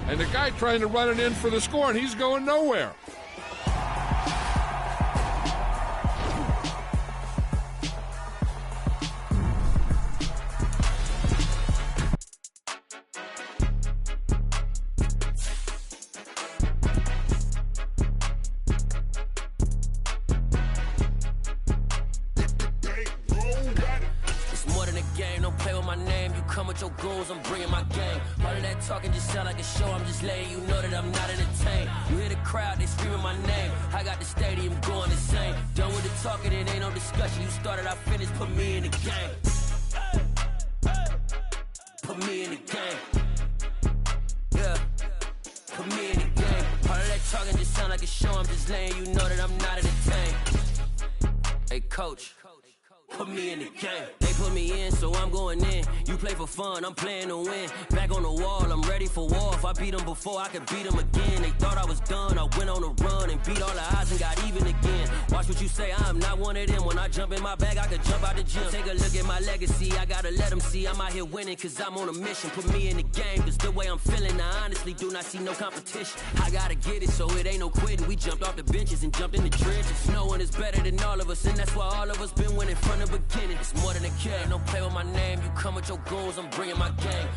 And the guy trying to run it in for the score, and he's going nowhere. I'm bringing my game. All of that talking just sound like a show. I'm just letting you know that I'm not entertained. You hear the crowd, they screaming my name. I got the stadium going insane. Done with the talking, it ain't no discussion. You started, I finished, put me in the game. Put me in the game. Yeah. Put me in the game. All of that talking just sound like a show. I'm just letting you know that I'm not entertained. Hey, coach. Put me in the game. They put me in, so I'm going in. You play for fun, I'm playing to win. Back on the wall, I'm ready for war. If I beat them before, I could beat them again. They thought I was done, I went on a run and beat all the odds and got even again. Watch what you say, I'm not one of them. When I jump in my bag, I could jump out the gym. Take a look at my legacy, I gotta let them see I'm out here winning, cause I'm on a mission. Put me in the game, cause the way I'm feeling, I honestly do not see no competition. I gotta get it, so it ain't no quitting. We jumped off the benches and jumped in the trenches. No one is better than all of us, and that's why all of us been winning from the beginning. It's more than a kid, don't play with my name. You come with your goons, I'm bringing my game.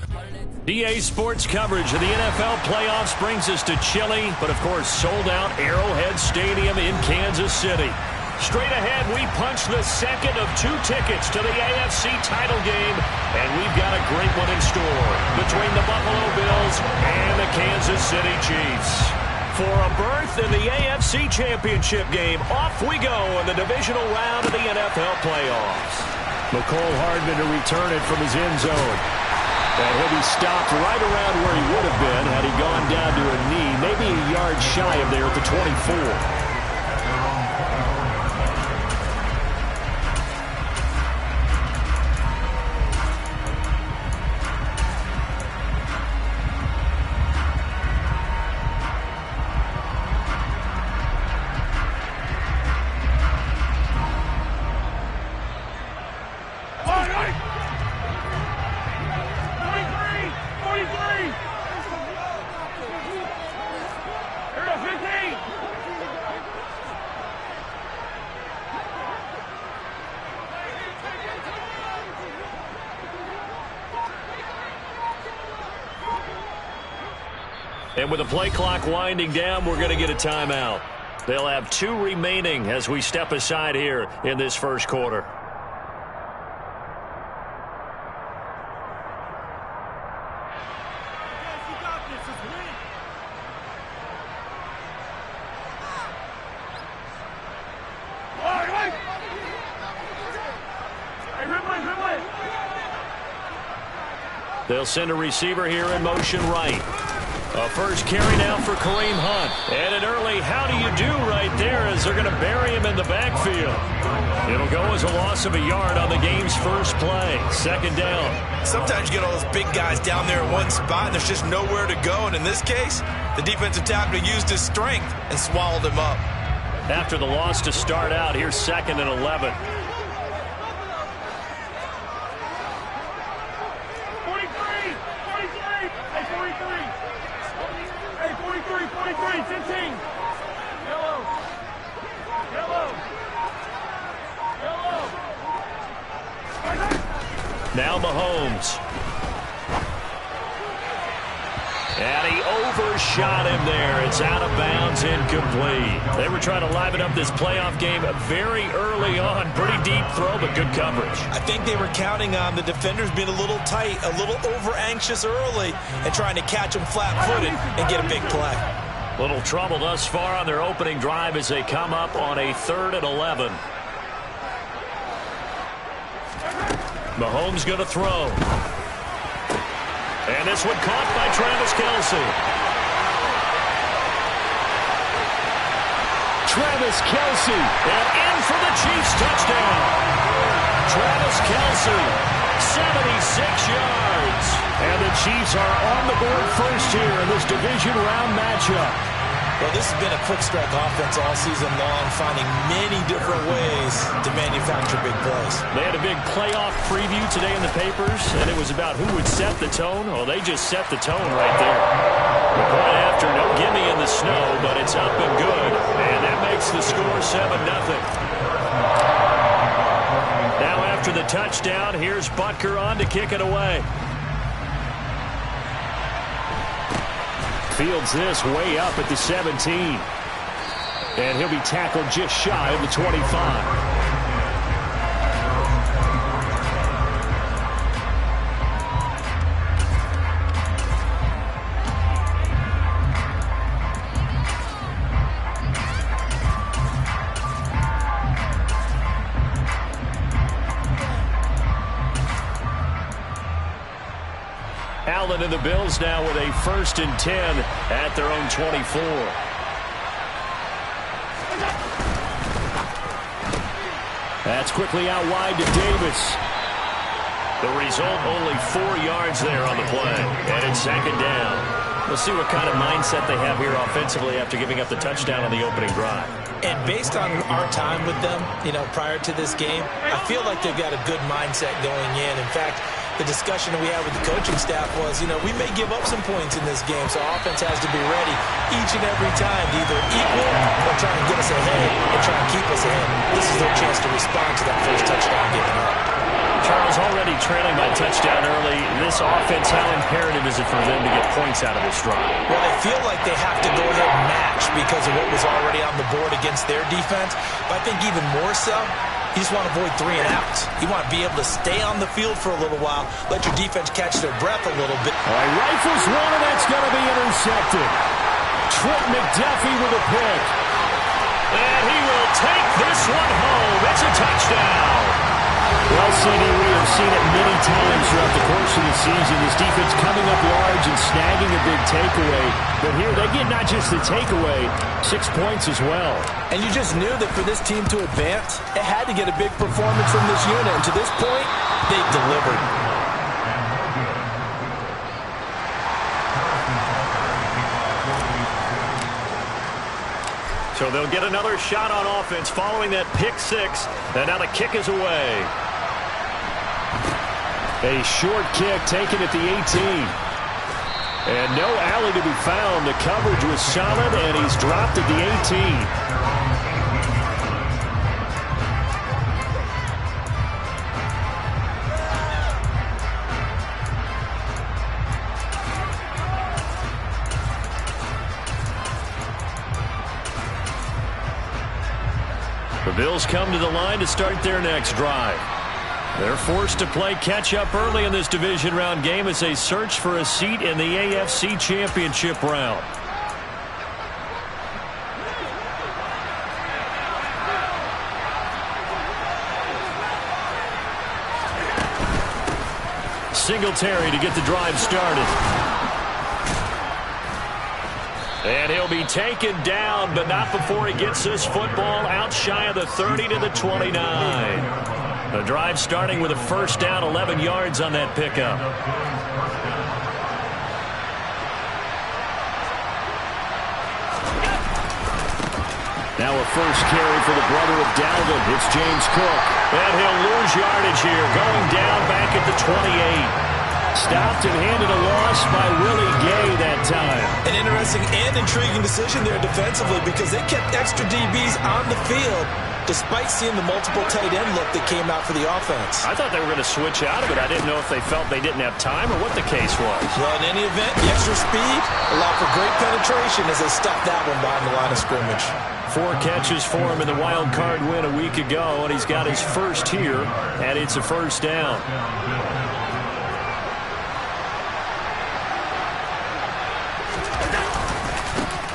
DA Sports coverage of the NFL playoffs brings us to chilly, but of course sold out Arrowhead Stadium in Kansas City. Straight ahead, we punch the second of 2 tickets to the AFC title game, and we've got a great one in store between the Buffalo Bills and the Kansas City Chiefs. For a berth in the AFC Championship game, off we go in the divisional round of the NFL playoffs. McCole Hardman to return it from his end zone. And he'll be stopped right around where he would have been had he gone down to a knee, maybe a yard shy of there at the 24. And with the play clock winding down, we're going to get a timeout. They'll have 2 remaining as we step aside here in this first quarter. They'll send a receiver here in motion right. A first carry now for Kareem Hunt. And an early how do you do right there as they're going to bury him in the backfield. It'll go as a loss of a yard on the game's first play. Second down. Sometimes you get all those big guys down there in one spot and there's just nowhere to go. And in this case, the defensive tackle used his strength and swallowed him up. After the loss to start out, here's 2nd and 11. 15. Yellow. Now Mahomes. And he overshot him there. It's out of bounds, incomplete. They were trying to liven up this playoff game very early on. Pretty deep throw, but good coverage. I think they were counting on the defenders being a little tight, a little over-anxious early, and trying to catch them flat-footed and get a big play. Little trouble thus far on their opening drive as they come up on a 3rd and 11. Mahomes going to throw. And this one caught by Travis Kelce. Travis Kelce. And in for the Chiefs touchdown. Travis Kelce, 76 yards. And the Chiefs are on the board first here in this division round matchup. Well, this has been a quick-strike offense all season long, finding many different ways to manufacture big plays. They had a big playoff preview today in the papers, and it was about who would set the tone. Well, they just set the tone right there. The gimme in the snow, but it's up and good. And that makes the score 7-0. Now after the touchdown, here's Butker on to kick it away. Fields this way up at the 17. And he'll be tackled just shy of the 25. Allen and the Bills now with a 1st and 10 at their own 24. That's quickly out wide to Davis. The result, only 4 yards there on the play. And it's 2nd down. We'll see what kind of mindset they have here offensively after giving up the touchdown on the opening drive. And based on our time with them, prior to this game, I feel like they've got a good mindset going in. In fact, the discussion that we had with the coaching staff was, we may give up some points in this game, so offense has to be ready each and every time to either equal or try and get us ahead and try and keep us ahead. This is their chance to respond to that first touchdown given up. Charles, already trailing by touchdown early. This offense, how imperative is it for them to get points out of this drive? Well, they feel like they have to go ahead and match because of what was already on the board against their defense. But I think even more so, you just want to avoid 3 and outs. You want to be able to stay on the field for a little while, let your defense catch their breath a little bit. All right, rifles one, and that's going to be intercepted. Trent McDuffie with a pick. And he will take this one home. It's a touchdown. Well, CD, we have seen it many times throughout the course of the season. This defense coming up large and snagging a big takeaway. But here, they get not just the takeaway, 6 points as well. And you just knew that for this team to advance, it had to get a big performance from this unit. And to this point, they've delivered. So they'll get another shot on offense following that pick 6. And now the kick is away. A short kick taken at the 18. And no alley to be found. The coverage was solid, and he's dropped at the 18. The Bills come to the line to start their next drive. They're forced to play catch-up early in this division round game as they search for a seat in the AFC Championship round. Singletary to get the drive started. And he'll be taken down, but not before he gets this football out shy of the 30 to the 29. The drive starting with a 1st down, 11 yards on that pickup. Now a first carry for the brother of Dalvin. It's James Cook. And he'll lose yardage here, going down back at the 28. Stopped and handed a loss by Willie Gay that time. An interesting and intriguing decision there defensively because they kept extra DBs on the field despite seeing the multiple tight end look that came out for the offense. I thought they were going to switch out of it. I didn't know if they felt they didn't have time or what the case was. Well, in any event, the extra speed allowed for great penetration as they stopped that one behind the line of scrimmage. 4 catches for him in the wild card win a week ago, and he's got his first here, and it's a 1st down.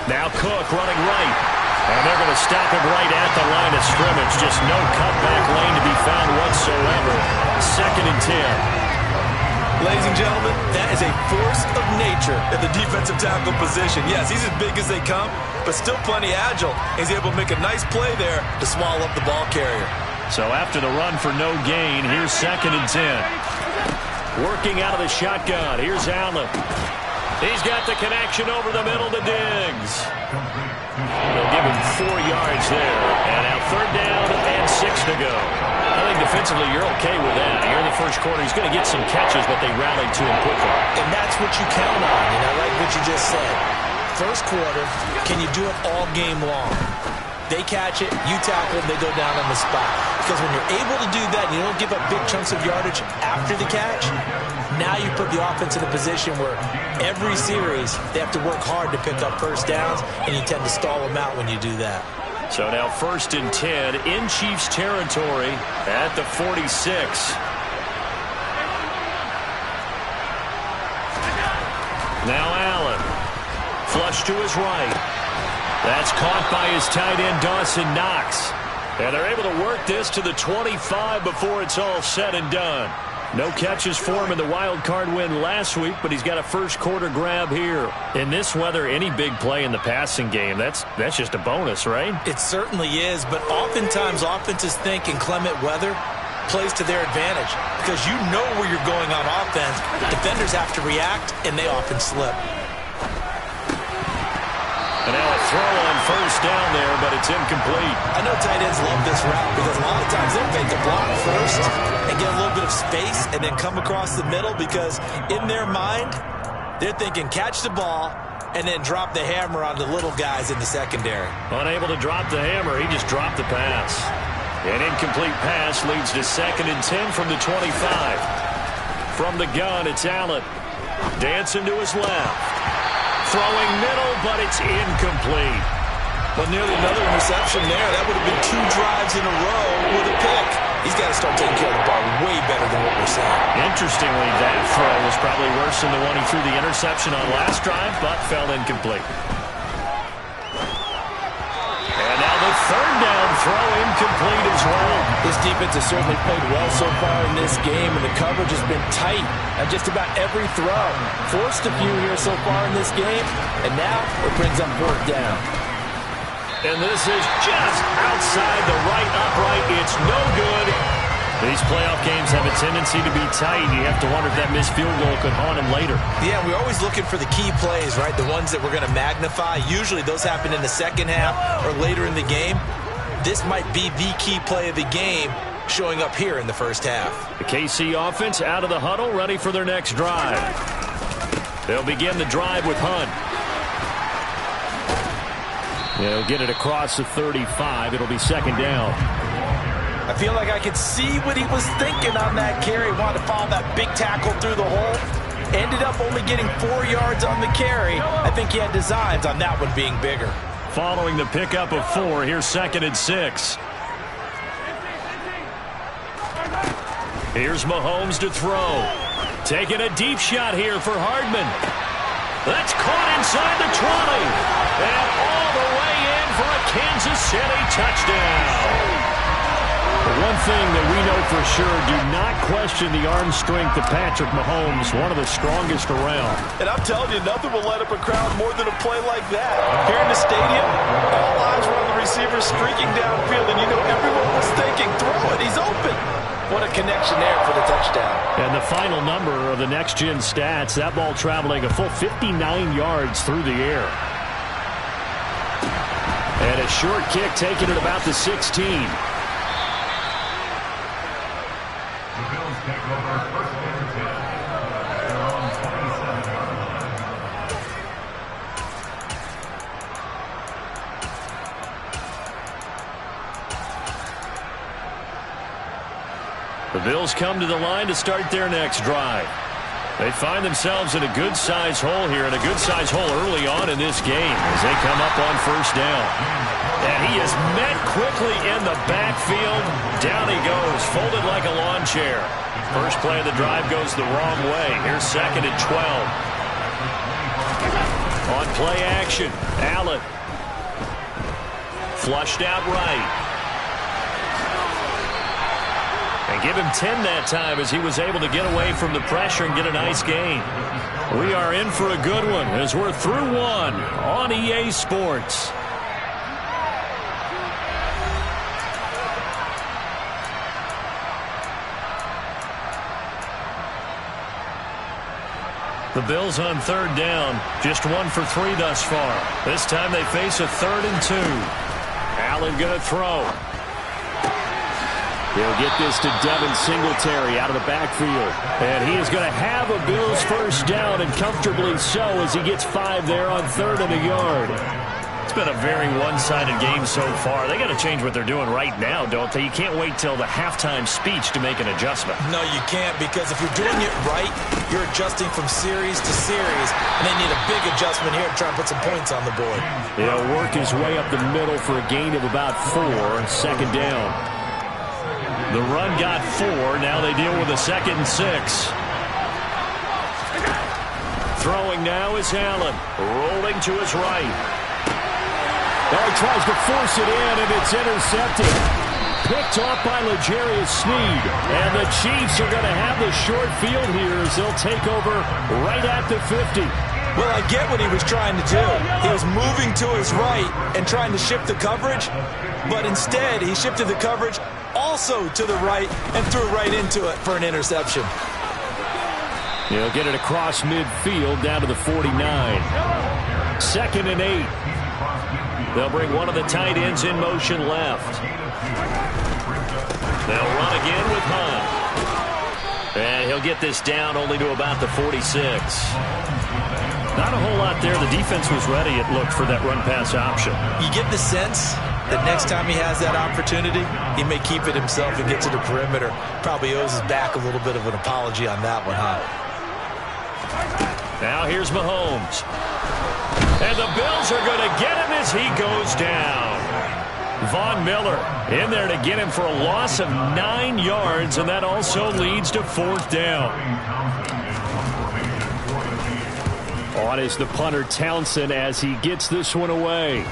Now Cook running right. And they're going to stop him right at the line of scrimmage. Just no cutback lane to be found whatsoever. 2nd and 10. Ladies and gentlemen, that is a force of nature at the defensive tackle position. Yes, he's as big as they come, but still plenty agile. He's able to make a nice play there to swallow up the ball carrier. So after the run for no gain, here's 2nd and 10. Working out of the shotgun. Here's Allen. He's got the connection over the middle to Diggs. They'll give him 4 yards there. And now 3rd down and 6 to go. I think defensively you're okay with that. Here in the first quarter, he's going to get some catches, but they rallied to him quickly. And that's what you count on. And I like what you just said. first quarter, can you do it all game long? They catch it, you tackle them, they go down on the spot. Because when you're able to do that and you don't give up big chunks of yardage after the catch, now you put the offense in a position where every series they have to work hard to pick up first downs, and you tend to stall them out when you do that. So now 1st and 10 in Chiefs territory at the 46. Now Allen. Flush to his right. That's caught by his tight end, Dawson Knox. And they're able to work this to the 25 before it's all said and done. No catches for him in the wild card win last week, but he's got a first quarter grab here. In this weather, any big play in the passing game, that's just a bonus, right? It certainly is, but oftentimes offenses think inclement weather plays to their advantage because you know where you're going on offense. Defenders have to react, and they often slip. And now a throw on first down there, but it's incomplete. I know tight ends love this route because a lot of times they'll make a block first and get a little bit of space and then come across the middle because in their mind, they're thinking catch the ball and then drop the hammer on the little guys in the secondary. Unable to drop the hammer, he just dropped the pass. An incomplete pass leads to 2nd and 10 from the 25. From the gun, it's Allen. Dancing to his left. Throwing middle, but it's incomplete. But nearly another interception there. That would have been 2 drives in a row with a pick. He's got to start taking care of the ball way better than what we're seeing. Interestingly, that throw was probably worse than the one he threw the interception on last drive, but fell incomplete. And now the 3rd down throw incomplete as well. This defense has certainly played well so far in this game, and the coverage has been tight at just about every throw. Forced a few here so far in this game, and now it brings up 4th down. And this is just outside the right upright. It's no good. These playoff games have a tendency to be tight. You have to wonder if that missed field goal could haunt him later. Yeah, we're always looking for the key plays, right? The ones that we're going to magnify. Usually those happen in the second half or later in the game. This might be the key play of the game showing up here in the first half. The KC offense out of the huddle, ready for their next drive. They'll begin the drive with Hunt. They'll get it across the 35. It'll be 2nd down. I feel like I could see what he was thinking on that carry. Wanted to follow that big tackle through the hole. Ended up only getting 4 yards on the carry. I think he had designs on that one being bigger. Following the pickup of 4, here's 2nd and 6. Here's Mahomes to throw. Taking a deep shot here for Hardman. That's caught inside the 20. And all the way in for a Kansas City touchdown. The one thing that we know for sure, do not question the arm strength of Patrick Mahomes, one of the strongest around. And I'm telling you, nothing will light up a crowd more than a play like that. Here in the stadium, all eyes were on the receiver streaking downfield, and you know everyone was thinking, throw it, he's open. What a connection there for the touchdown. And the final number of the next-gen stats, that ball traveling a full 59 yards through the air. And a short kick taken at about the 16. The Bills come to the line to start their next drive. They find themselves in a good-sized hole here, and a good-sized hole early on in this game as they come up on 1st down. And he is met quickly in the backfield. Down he goes, folded like a lawn chair. First play of the drive goes the wrong way. Here's 2nd and 12. On play action, Allen. Flushed out right. And give him 10 that time as he was able to get away from the pressure and get a nice gain. We are in for a good one as we're through one on EA Sports. The Bills on 3rd down, just 1 for 3 thus far. This time they face a 3rd and 2. Allen going to throw. He'll get this to Devin Singletary out of the backfield. And he is going to have a Bills first down, and comfortably so, as he gets 5 there on 3rd and a yard. It's been a very one-sided game so far. They got to change what they're doing right now, don't they? You can't wait till the halftime speech to make an adjustment. No, you can't, because if you're doing it right, you're adjusting from series to series, and they need a big adjustment here to try and put some points on the board. He'll work his way up the middle for a gain of about 4, 2nd down. The run got 4. Now they deal with a 2nd and 6. Throwing now is Allen. Rolling to his right. Oh, he tries to force it in, and it's intercepted. Picked off by L'Jarius Sneed. And the Chiefs are going to have the short field here as they'll take over right at the 50. Well, I get what he was trying to do. He was moving to his right and trying to shift the coverage, but instead he shifted the coverage also to the right and threw right into it for an interception. He'll get it across midfield down to the 49. 2nd and 8. They'll bring one of the tight ends in motion left. They'll run again with Hunt. And he'll get this down only to about the 46. Not a whole lot there. The defense was ready, it looked, for that run-pass option. You get the sense that next time he has that opportunity, he may keep it himself and get to the perimeter. Probably owes his back a little bit of an apology on that one, huh? Now here's Mahomes. And the Bills are going to get him as he goes down. Von Miller in there to get him for a loss of 9 yards, and that also leads to 4th down. On is the punter Townsend as he gets this one away.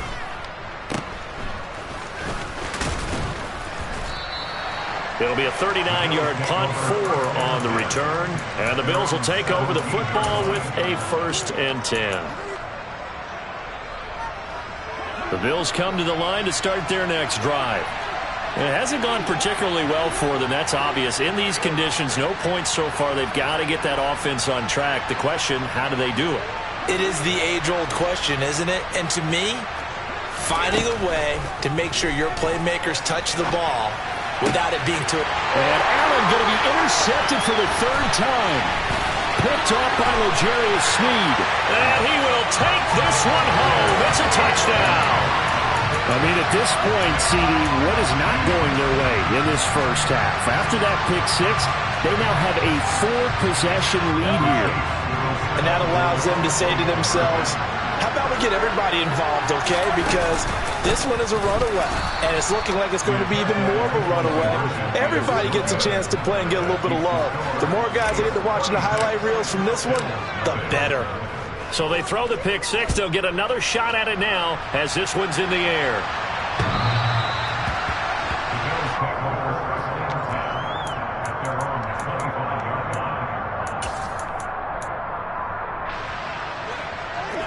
It'll be a 39-yard punt, 4 on the return, and the Bills will take over the football with a 1st and 10. The Bills come to the line to start their next drive. It hasn't gone particularly well for them, that's obvious. In these conditions, no points so far. They've got to get that offense on track. The question, how do they do it? It is the age-old question, isn't it? And to me, finding a way to make sure your playmakers touch the ball without it being too... And Allen going to be intercepted for the 3rd time. Picked off by L'Jarius Sneed. And he will take this one home. It's a touchdown. I mean, at this point, CD, what is not going their way in this first half? After that pick 6, they now have a 4-possession lead here. And that allows them to say to themselves, how about we get everybody involved, okay? Because this one is a runaway, and it's looking like it's going to be even more of a runaway. Everybody gets a chance to play and get a little bit of love. The more guys that get to watching the highlight reels from this one, the better. So they throw the pick 6. They'll get another shot at it now as this one's in the air.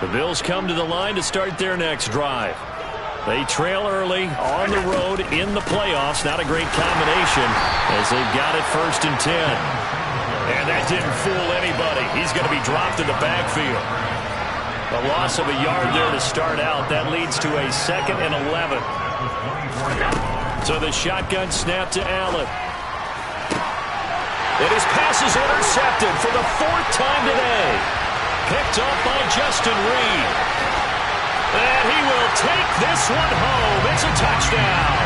The Bills come to the line to start their next drive. They trail early on the road in the playoffs. Not a great combination as they've got it 1st and 10. And that didn't fool anybody. He's going to be dropped in the backfield. A loss of a yard there to start out. That leads to a 2nd and 11. So the shotgun snap to Allen. And his pass is intercepted for the 4th time today. Picked up by Justin Reed. And he will take this one home. It's a touchdown.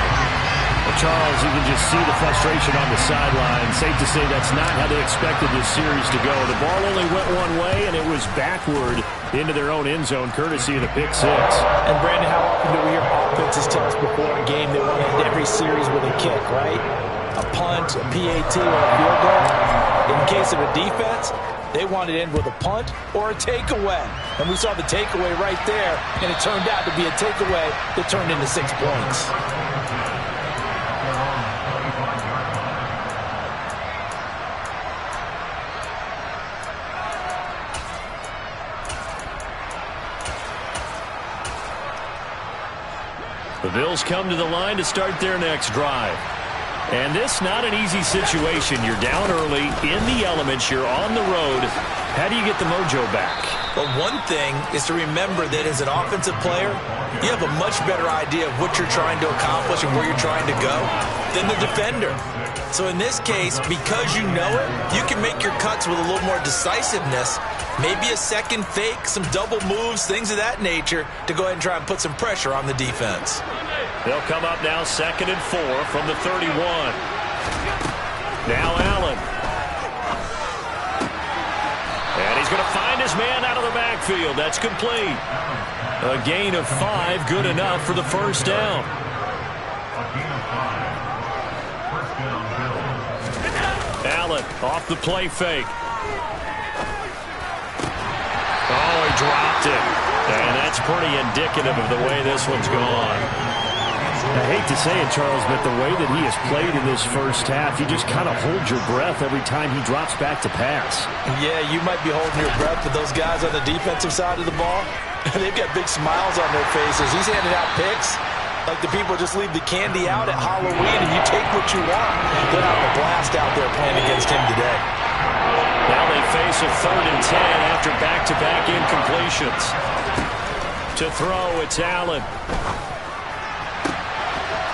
Well, Charles, you can just see the frustration on the sideline. Safe to say that's not how they expected this series to go. The ball only went one way, and it was backward into their own end zone, courtesy of the pick 6. And, Brandon, how often do we hear offenses tell us before a game they want to end every series with a kick, right? A punt, a PAT, or a field goal. In case of a defense, they wanted to end with a punt or a takeaway. And we saw the takeaway right there, and it turned out to be a takeaway that turned into 6 points. The Bills come to the line to start their next drive. And this not an easy situation. You're down early in the elements. You're on the road. How do you get the mojo back? Well, one thing is to remember that as an offensive player, you have a much better idea of what you're trying to accomplish and where you're trying to go than the defender. So in this case, because you know it, you can make your cuts with a little more decisiveness, maybe a second fake, some double moves, things of that nature, to go ahead and try and put some pressure on the defense. They'll come up now 2nd and 4 from the 31. Now Allen. And he's going to find his man out of the backfield. That's complete. A gain of 5, good enough for the first down. Allen off the play fake. Oh, he dropped it. And that's pretty indicative of the way this one's gone. I hate to say it, Charles, but the way that he has played in this first half, you just kind of hold your breath every time he drops back to pass. Yeah, you might be holding your breath, but those guys on the defensive side of the ball, they've got big smiles on their faces. He's handing out picks like the people just leave the candy out at Halloween and you take what you want. They're having a blast out there playing against him today. Now they face a 3rd and 10 after back-to-back incompletions. To throw, it's Allen.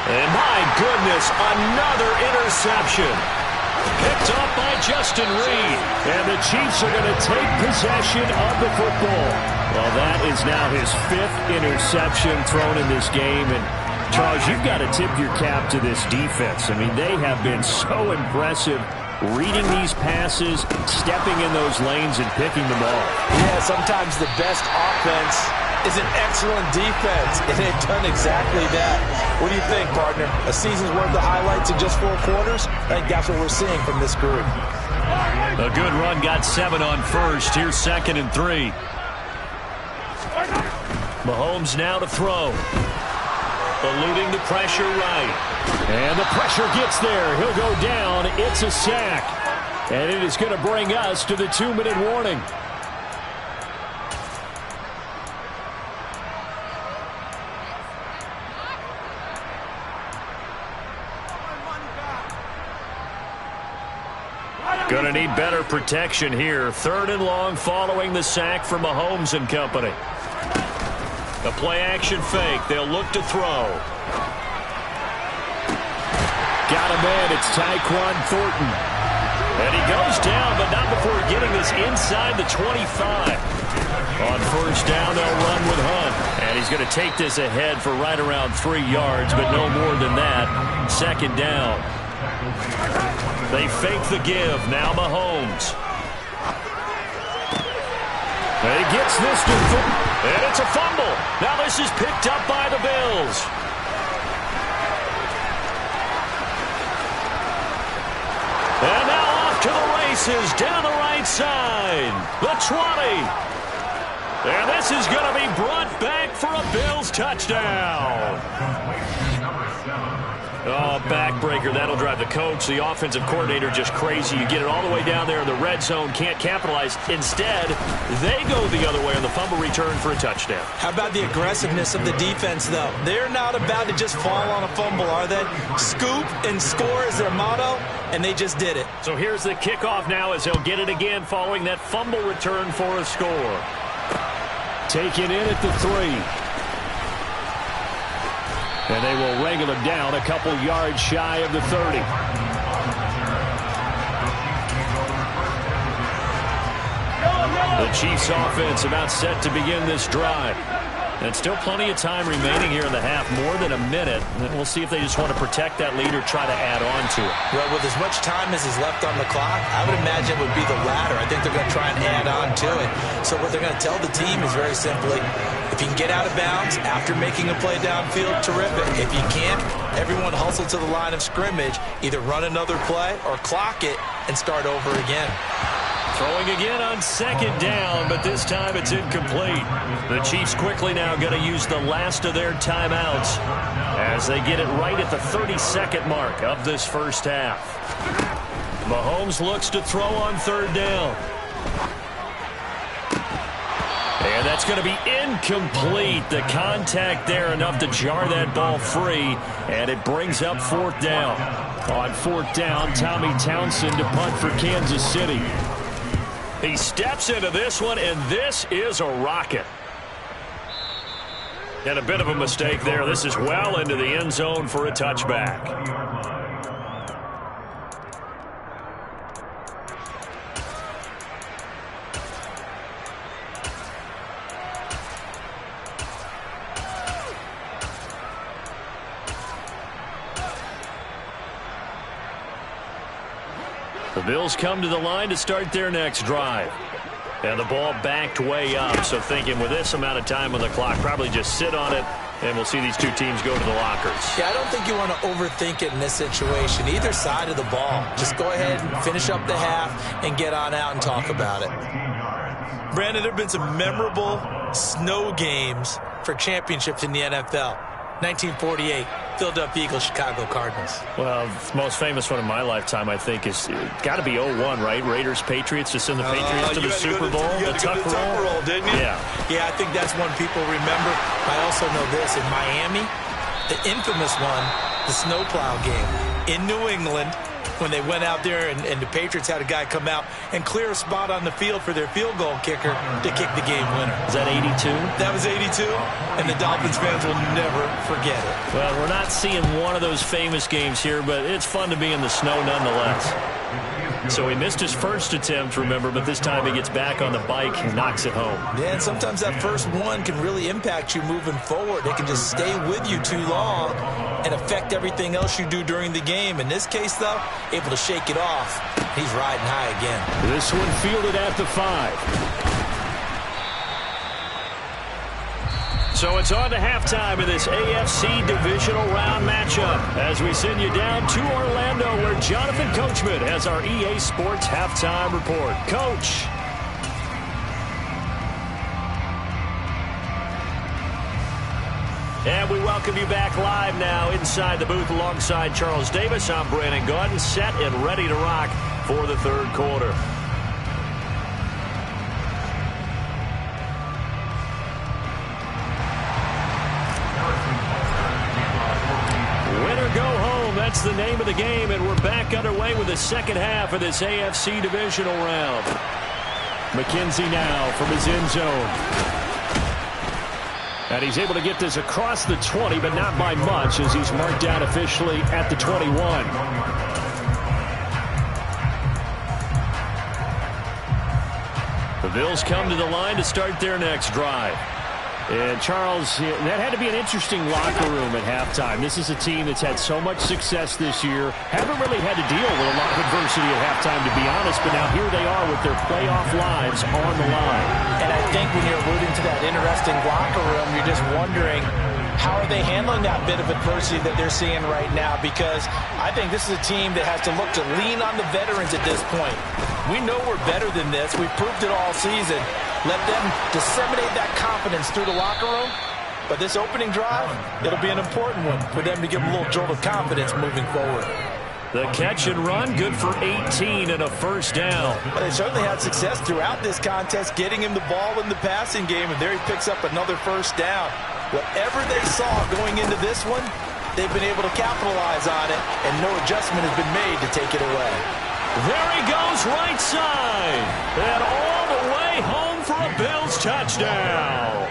And my goodness, another interception. Picked up by Justin Reed. And the Chiefs are going to take possession of the football. Well, that is now his 5th interception thrown in this game. And, Charles, you've got to tip your cap to this defense. I mean, they have been so impressive reading these passes, stepping in those lanes, and picking them off. Yeah, sometimes the best offense is an excellent defense, and they've done exactly that. What do you think, partner? A season's worth of highlights in just 4 quarters? I think that's what we're seeing from this group. A good run, got 7 on first. Here's 2nd and 3. Mahomes now to throw. Eluding the pressure right. And the pressure gets there. He'll go down. It's a sack. And it is going to bring us to the 2-minute warning. Going to need better protection here. 3rd and long following the sack from Mahomes and company. A play-action fake. They'll look to throw. Got a man. It's Tyquan Thornton. And he goes down, but not before getting this inside the 25. On first down, they'll run with Hunt. And he's going to take this ahead for right around 3 yards, but no more than that. 2nd down. They fake the give. Now Mahomes. And he gets this to Thornton. And it's a fumble. Now this is picked up by the Bills. And now off to the races down the right side. The 20. And this is going to be brought back for a Bills touchdown. Oh, backbreaker. That'll drive the coach, the offensive coordinator, just crazy. You get it all the way down there in the red zone, can't capitalize. Instead, they go the other way on the fumble return for a touchdown. How about the aggressiveness of the defense, though? They're not about to just fall on a fumble, are they? Scoop and score is their motto, and they just did it. So here's the kickoff now as he'll get it again following that fumble return for a score. Taken in at the 3. And they will wrangle him down a couple yards shy of the 30. The Chiefs offense about set to begin this drive. And still plenty of time remaining here in the half, more than a minute. And we'll see if they just want to protect that lead or try to add on to it. Well, with as much time as is left on the clock, I would imagine it would be the latter. I think they're going to try and add on to it. So what they're going to tell the team is very simply, if you can get out of bounds after making a play downfield, terrific. If you can't, everyone hustle to the line of scrimmage, either run another play or clock it and start over again. Throwing again on 2nd down, but this time it's incomplete. The Chiefs quickly now going to use the last of their timeouts as they get it right at the 32nd mark of this first half. Mahomes looks to throw on 3rd down. And that's going to be incomplete. The contact there enough to jar that ball free, and it brings up 4th down. On 4th down, Tommy Townsend to punt for Kansas City. He steps into this one, and this is a rocket. And a bit of a mistake there. This is well into the end zone for a touchback. The Bills come to the line to start their next drive. And the ball backed way up. So thinking with this amount of time on the clock, probably just sit on it, and we'll see these two teams go to the lockers. Yeah, I don't think you want to overthink it in this situation. Either side of the ball. Just go ahead and finish up the half and get on out and talk about it. Brandon, there have been some memorable snow games for championships in the NFL. 1948, Philadelphia Eagles, Chicago Cardinals. Well, the most famous one in my lifetime, I think, is got to be 0-1, right? Raiders, Patriots, to send the Patriots to the Super Bowl. You had to go to the Tuck roll, didn't you? Yeah, I think that's one people remember. I also know this. In Miami, the infamous one, the snowplow game in New England, when they went out there and the Patriots had a guy come out and clear a spot on the field for their field goal kicker to kick the game winner. Is that 82? That was 82, and the Dolphins fans will never forget it. Well, we're not seeing one of those famous games here, but it's fun to be in the snow nonetheless. So he missed his first attempt, remember, but this time he gets back on the bike and knocks it home. Yeah, and sometimes that first one can really impact you moving forward. It can just stay with you too long and affect everything else you do during the game. In this case, though, able to shake it off. He's riding high again. This one fielded at the 5. So it's on to halftime of this AFC divisional round matchup as we send you down to Orlando where Jonathan Coachman has our EA Sports halftime report. Coach. And we welcome you back live now inside the booth alongside Charles Davis. I'm Brandon Gaudin, set and ready to rock for the third quarter. That's the name of the game, and we're back underway with the second half of this AFC divisional round. McKenzie now from his end zone. And he's able to get this across the 20, but not by much as he's marked down officially at the 21. The Bills come to the line to start their next drive. And, Charles, that had to be an interesting locker room at halftime. This is a team that's had so much success this year. Haven't really had to deal with a lot of adversity at halftime, to be honest. But now here they are with their playoff lives on the line. And I think when you're alluding to that interesting locker room, you're just wondering, how are they handling that bit of adversity that they're seeing right now? Because I think this is a team that has to look to lean on the veterans at this point. We know we're better than this. We've proved it all season. Let them disseminate that confidence through the locker room. But this opening drive, it'll be an important one for them to give them a little jolt of confidence moving forward. The catch and run, good for 18 and a first down. Well, they certainly had success throughout this contest, getting him the ball in the passing game, and there he picks up another first down. Whatever they saw going into this one, they've been able to capitalize on it, and no adjustment has been made to take it away. There he goes, right side, and all the way home for a Bills touchdown.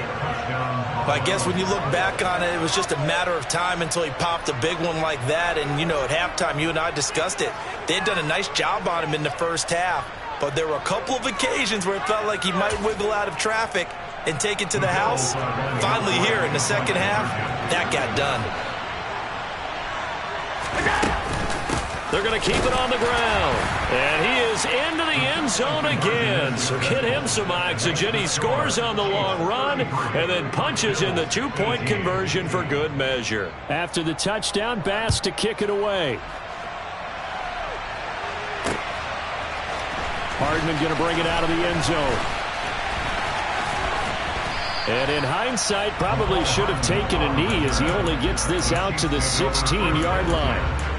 I guess when you look back on it, it was just a matter of time until he popped a big one like that. And, you know, at halftime, you and I discussed it. They had done a nice job on him in the first half. But there were a couple of occasions where it felt like he might wiggle out of traffic and take it to the house. Finally here in the second half, that got done. They're going to keep it on the ground. And he is into the end zone again. So get him some oxygen. He scores on the long run and then punches in the two-point conversion for good measure. After the touchdown, Bass to kick it away. Hardman going to bring it out of the end zone. And in hindsight, probably should have taken a knee as he only gets this out to the 16-yard line.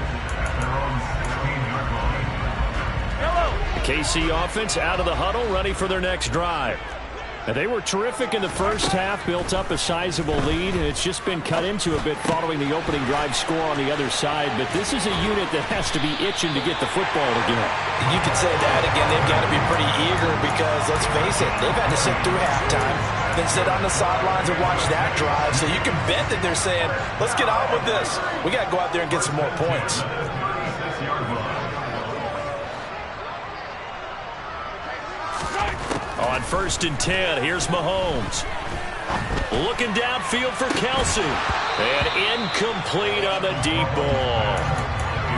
KC offense out of the huddle, ready for their next drive. They were terrific in the first half, built up a sizable lead, and it's just been cut into a bit following the opening drive score on the other side. But this is a unit that has to be itching to get the football again. You could say that again. They've got to be pretty eager because, let's face it, they've had to sit through halftime, then sit on the sidelines and watch that drive. So you can bet that they're saying, let's get on with this. We got to go out there and get some more points. On 1st and 10, here's Mahomes. Looking downfield for Kelsey. And incomplete on the deep ball.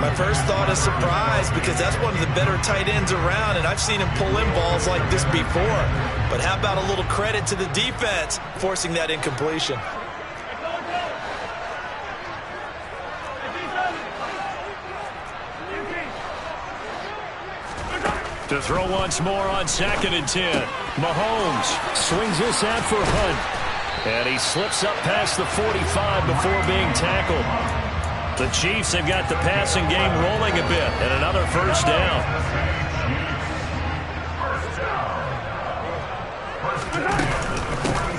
My first thought is surprise because that's one of the better tight ends around, and I've seen him pull in balls like this before. But how about a little credit to the defense forcing that incompletion? To throw once more on 2nd and 10. Mahomes swings this out for Hunt. And he slips up past the 45 before being tackled. The Chiefs have got the passing game rolling a bit. And another first down.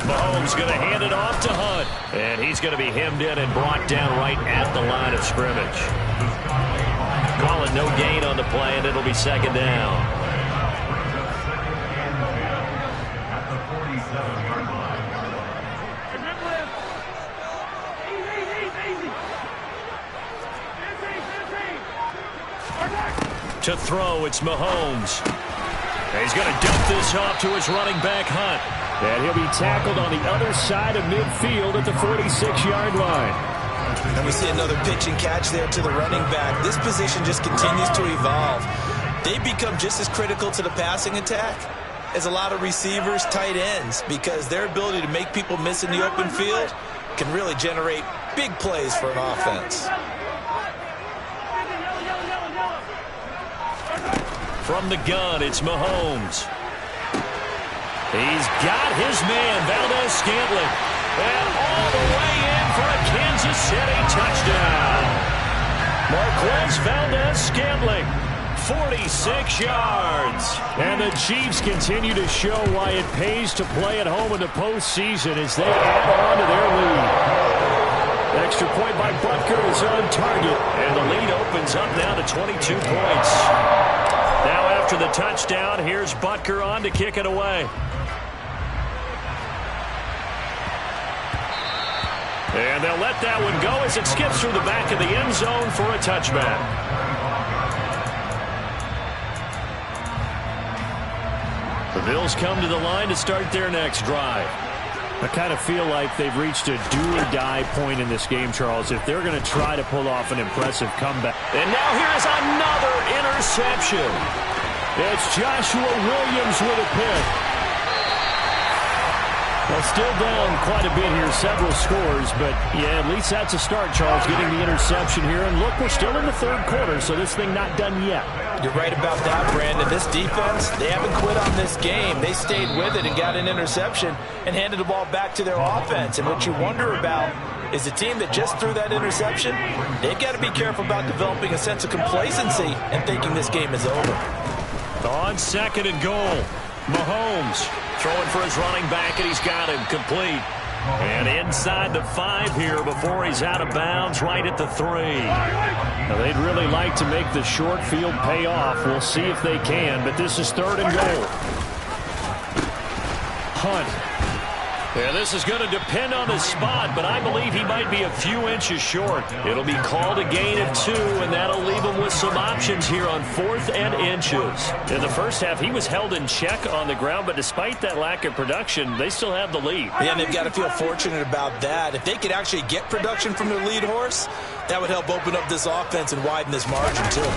Mahomes going to hand it off to Hunt. And he's going to be hemmed in and brought down right at the line of scrimmage. Calling no gain on the play, and it'll be 2nd down. To throw, it's Mahomes. And he's going to dump this off to his running back, Hunt. And he'll be tackled on the other side of midfield at the 46-yard line. And we see another pitch and catch there to the running back. This position just continues to evolve. They become just as critical to the passing attack as a lot of receivers, tight ends, because their ability to make people miss in the open field can really generate big plays for an offense. From the gun, it's Mahomes. He's got his man, Valdes-Scantling. And all the way in for a Kansas City touchdown. Marquez Valdes-Scantling, 46 yards. And the Chiefs continue to show why it pays to play at home in the postseason as they add on to their lead. Extra point by Butker is on target. And the lead opens up now to 22 points. Now after the touchdown, here's Butker on to kick it away. And they'll let that one go as it skips through the back of the end zone for a touchback. The Bills come to the line to start their next drive. I kind of feel like they've reached a do-or-die point in this game, Charles, if they're going to try to pull off an impressive comeback. And now here's another interception. It's Joshua Williams with a pick. Well, still down quite a bit here, several scores, but yeah, at least that's a start, Charles, getting the interception here. And look, we're still in the third quarter, so this thing not done yet. You're right about that, Brandon. This defense, they haven't quit on this game. They stayed with it and got an interception and handed the ball back to their offense. And what you wonder about is the team that just threw that interception, they've got to be careful about developing a sense of complacency and thinking this game is over. On 2nd and goal, Mahomes throwing for his running back, and he's got him complete. And inside the 5 here before he's out of bounds right at the 3. Now, they'd really like to make the short field pay off. We'll see if they can, but this is 3rd and goal. Hunt. Yeah, this is going to depend on the spot, but I believe he might be a few inches short. It'll be called a gain of 2, and that'll leave him with some options here on 4th and inches. In the first half, he was held in check on the ground, but despite that lack of production, they still have the lead. Yeah, and they've got to feel fortunate about that. If they could actually get production from their lead horse, that would help open up this offense and widen this margin, too.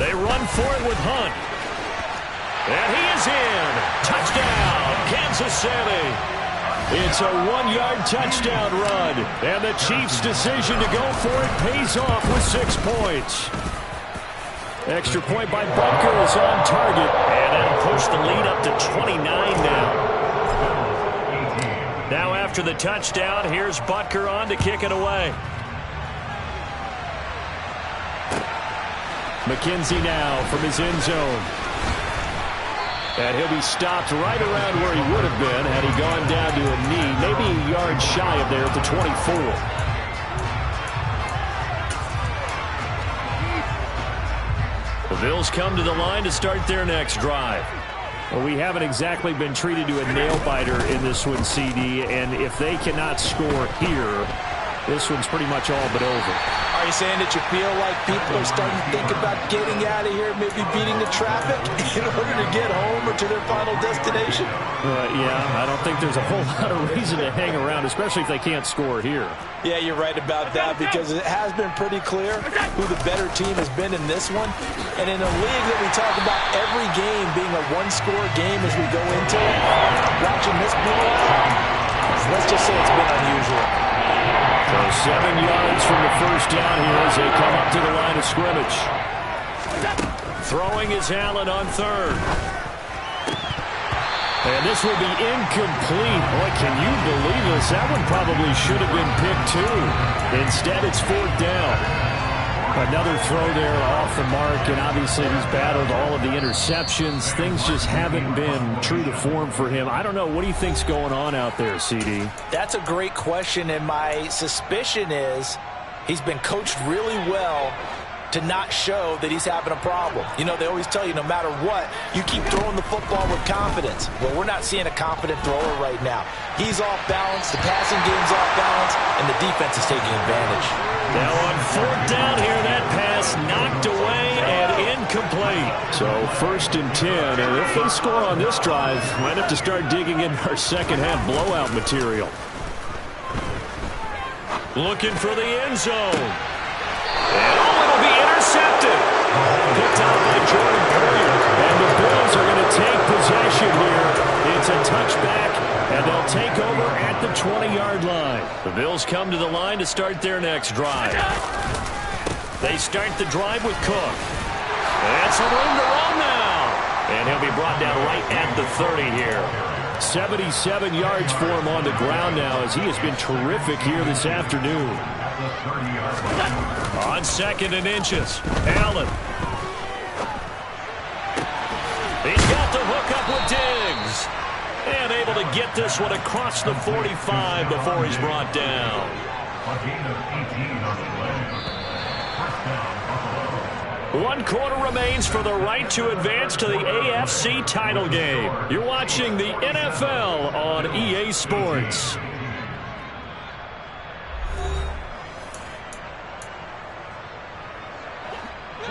They run for it with Hunt. And he is in. Touchdown, Kansas City. It's a 1-yard touchdown run, and the Chiefs' decision to go for it pays off with 6 points. Extra point by Butker is on target, and that'll push the lead up to 29 now. Now after the touchdown, here's Butker on to kick it away. McKenzie now from his end zone. And he'll be stopped right around where he would have been had he gone down to a knee, maybe a yard shy of there at the 24. The Bills come to the line to start their next drive. Well, we haven't exactly been treated to a nail-biter in this one, CD, and if they cannot score here, this one's pretty much all but over. Are you saying that you feel like people are starting to think about getting out of here, maybe beating the traffic in order to get home or to their final destination? Yeah, I don't think there's a whole lot of reason to hang around, especially if they can't score here. Yeah, you're right about that because it has been pretty clear who the better team has been in this one. And in a league that we talk about every game being a one-score game as we go into it, watching this blowout, let's just say it's been unusual. So 7 yards from the first down here as they come up to the line of scrimmage. Throwing is Allen on third. And this will be incomplete. Boy, can you believe this? That one probably should have been picked too. Instead, it's fourth down. Another throw there off the mark, and obviously he's battled all of the interceptions. Things just haven't been true to form for him. I don't know. What do you think's going on out there, CD? That's a great question, and my suspicion is he's been coached really well to not show that he's having a problem. You know, they always tell you no matter what, you keep throwing the football with confidence. Well, we're not seeing a confident thrower right now. He's off balance, the passing game's off balance, and the defense is taking advantage. Now on fourth down here, that pass knocked away and incomplete. So first and 10, and if they score on this drive, might have to start digging in our second half blowout material. Looking for the end zone. And it'll be intercepted. Picked out by Jordan Poyer. And the Bills are going to take possession here. It's a touchback, and they'll take over at the 20-yard line. The Bills come to the line to start their next drive. They start the drive with Cook. And some room to run now. And he'll be brought down right at the 30 here. 77 yards for him on the ground now as he has been terrific here this afternoon. On second and inches, Allen. He's got the hook up with Diggs. And able to get this one across the 45 before he's brought down. One quarter remains for the right to advance to the AFC title game. You're watching the NFL on EA Sports.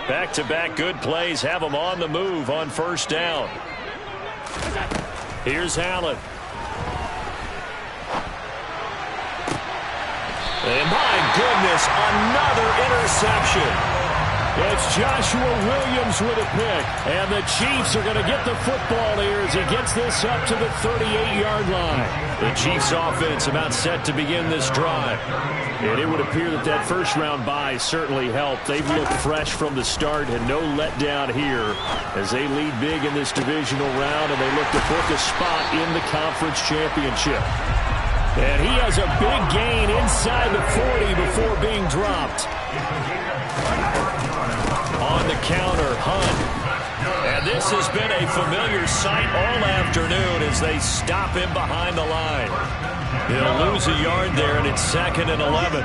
Back-to-back good plays have them on the move on first down. Here's Allen. And my goodness, another interception. It's Joshua Williams with a pick. And the Chiefs are going to get the football here as he gets this up to the 38-yard line. The Chiefs offense about set to begin this drive. And it would appear that that first-round bye certainly helped. They've looked fresh from the start and no letdown here as they lead big in this divisional round and they look to book a spot in the conference championship. And he has a big gain inside the 40 before being dropped. On the counter, Hunt. And this has been a familiar sight all afternoon as they stop him behind the line. He'll lose a yard there, and it's second and 11.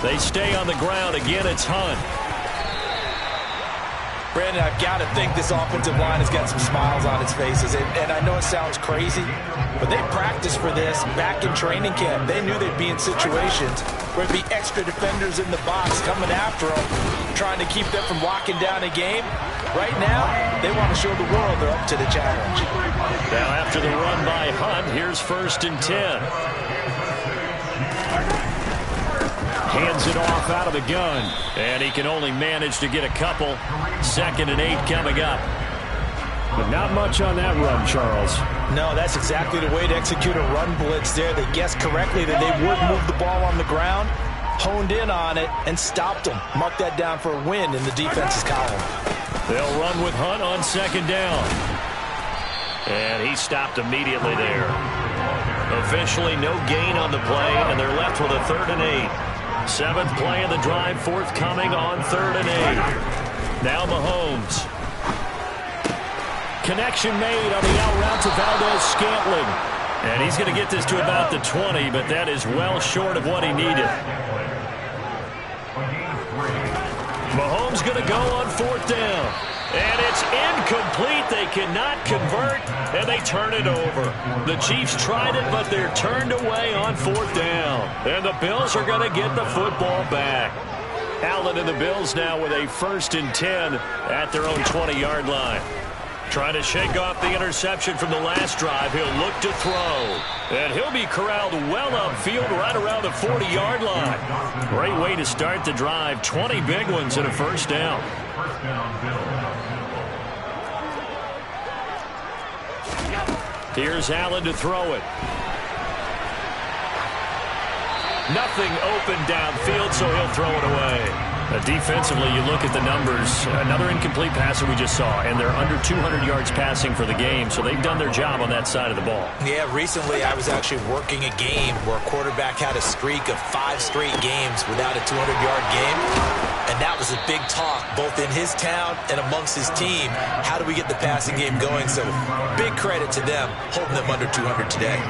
They stay on the ground. Again, it's Hunt. Brandon, I've got to think this offensive line has got some smiles on its faces. And I know it sounds crazy, but they practiced for this back in training camp. They knew they'd be in situations where there'd be extra defenders in the box coming after them, trying to keep them from locking down a game. Right now, they want to show the world they're up to the challenge. Now after the run by Hunt, here's first and 10. Hands it off out of the gun. And he can only manage to get a couple. Second and 8 coming up. But not much on that run, Charles. No, that's exactly the way to execute a run blitz there. They guessed correctly that they would move the ball on the ground, honed in on it, and stopped them. Mark that down for a win in the defense's column. They'll run with Hunt on second down. And he stopped immediately there. Officially no gain on the play, and they're left with a 3rd and 8. 7th play of the drive, forthcoming on 3rd and 8. Now Mahomes. Connection made on the out route to Valdes-Scantling. And he's going to get this to about the 20, but that is well short of what he needed. Mahomes going to go on 4th down. And it's incomplete. They cannot convert, and they turn it over. The Chiefs tried it, but they're turned away on 4th down. And the Bills are going to get the football back. Allen and the Bills now with a 1st and 10 at their own 20-yard line. Trying to shake off the interception from the last drive. He'll look to throw. And he'll be corralled well upfield right around the 40-yard line. Great way to start the drive. 20 big ones and a 1st down. Here's Allen to throw it. Nothing open downfield, so he'll throw it away. Defensively, you look at the numbers. Another incomplete pass that we just saw, and they're under 200 yards passing for the game, so they've done their job on that side of the ball. Yeah, recently I was actually working a game where a quarterback had a streak of 5 straight games without a 200-yard game, and that was a big talk both in his town and amongst his team. How do we get the passing game going? So big credit to them holding them under 200 today.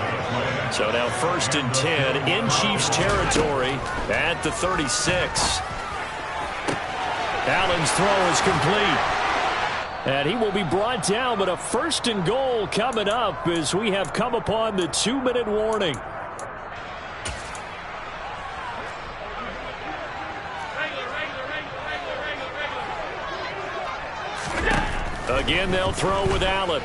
So now 1st and 10 in Chiefs territory at the 36. Allen's throw is complete. And he will be brought down, but a 1st and goal coming up as we have come upon the 2-minute warning. Again, they'll throw with Allen.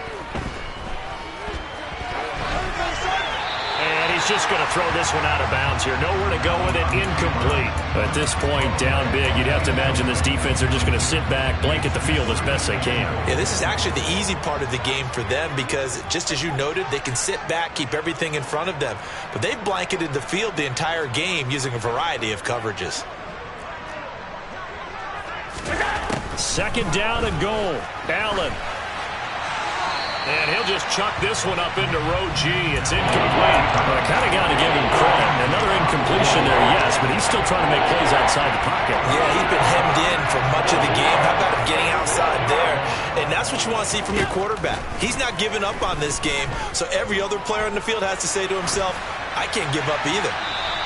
And he's just going to throw this one out of bounds here. Nowhere to go with it. Incomplete. At this point, down big, you'd have to imagine this defense are just going to sit back, blanket the field as best they can. Yeah, this is actually the easy part of the game for them because, just as you noted, they can sit back, keep everything in front of them. But they've blanketed the field the entire game using a variety of coverages. 2nd down and goal. Allen. And he'll just chuck this one up into row G. It's incomplete. Well, I kind of got to give him credit. Another incompletion there, yes, but he's still trying to make plays outside the pocket. Yeah, he's been hemmed in for much of the game. How about him getting outside there? And that's what you want to see from your quarterback. He's not giving up on this game, so every other player on the field has to say to himself, I can't give up either.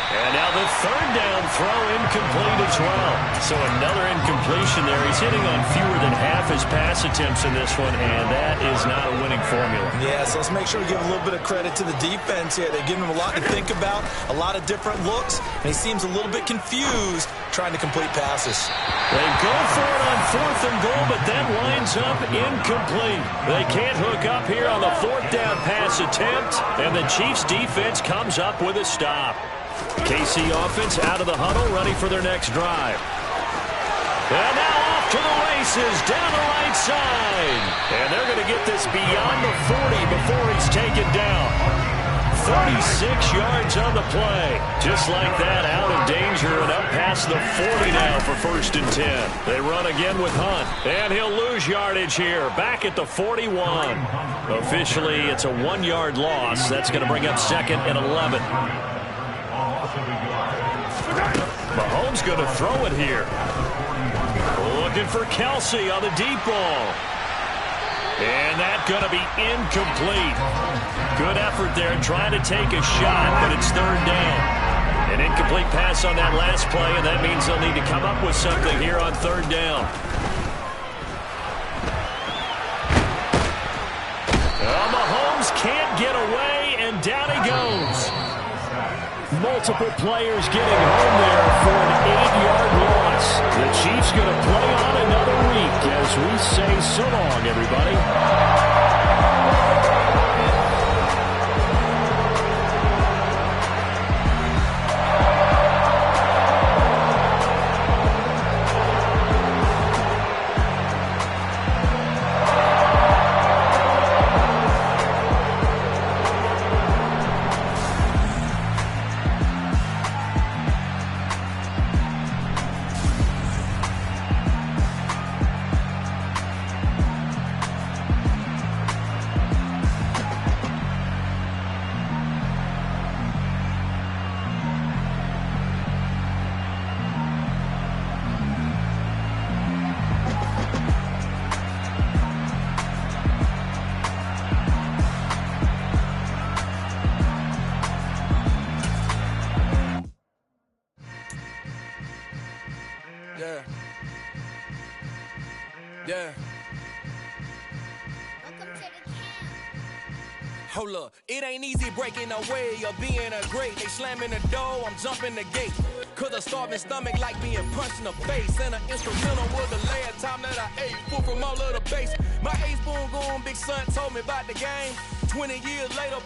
And now the 3rd down throw incomplete as well. So another incompletion there. He's hitting on fewer than half his pass attempts in this one, and that is not a winning formula. Yeah, so let's make sure we give a little bit of credit to the defense here. They're giving him a lot to think about, a lot of different looks, and he seems a little bit confused trying to complete passes. They go for it on 4th and goal, but that winds up incomplete. They can't hook up here on the 4th down pass attempt, and the Chiefs defense comes up with a stop. KC offense out of the huddle, ready for their next drive. And now off to the races, down the right side. And they're going to get this beyond the 40 before he's taken down. 36 yards on the play. Just like that, out of danger and up past the 40 now for 1st and 10. They run again with Hunt. And he'll lose yardage here, back at the 41. Officially, it's a 1-yard loss. That's going to bring up 2nd and 11. Mahomes going to throw it here. Looking for Kelsey on the deep ball. And that's going to be incomplete. Good effort there trying to take a shot, but it's 3rd down. An incomplete pass on that last play, and that means they'll need to come up with something here on 3rd down. Well, Mahomes can't get away, and down he goes. Multiple players getting home there for an 8-yard loss. The Chiefs going to play on another week as we say so long, everybody. It ain't easy breaking away or being a great. They slamming the door, I'm jumping the gate. Cause a starving stomach like being punched in the face. And an instrumental was the last time that I ate. Full from all of the bass. My ace boom goon, big son told me about the game. 20 years later,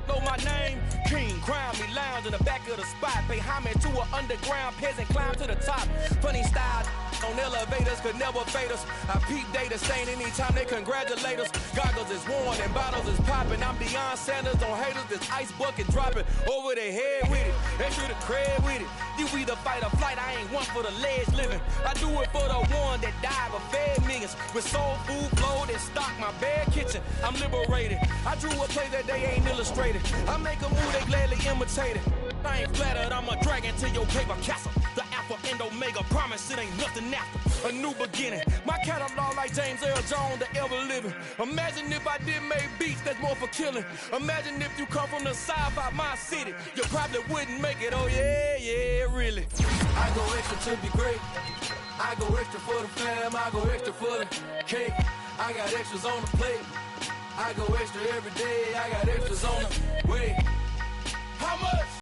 know my name. King, crown me, lounge in the back of the spot. Pay homage to an underground peasant, climb to the top. Funny style on elevators could never fade us. I peep data stain anytime they congratulate us. Goggles is worn and bottles is popping. I'm Deion Sanders on haters, this ice bucket dropping over their head with it. Extra the cred with it. You either fight or flight, I ain't one for the ledge living. I do it for the one that died but fed millions. With soul food, flowed and stock my bare kitchen. I'm liberated. I drew a play that they ain't illustrated. I make a move, they gladly imitate it. I ain't flattered, I'm a dragon to your paper castle. The Alpha and Omega, promise it ain't nothing after. A new beginning. My catalog like James Earl Jones, the ever living. Imagine if I did make beats that's more for killing. Imagine if you come from the south out my city. You probably wouldn't make it, oh yeah, yeah, really. I go extra to be great. I go extra for the fam, I go extra for the cake. I got extras on the plate. I go extra every day, I got extras on the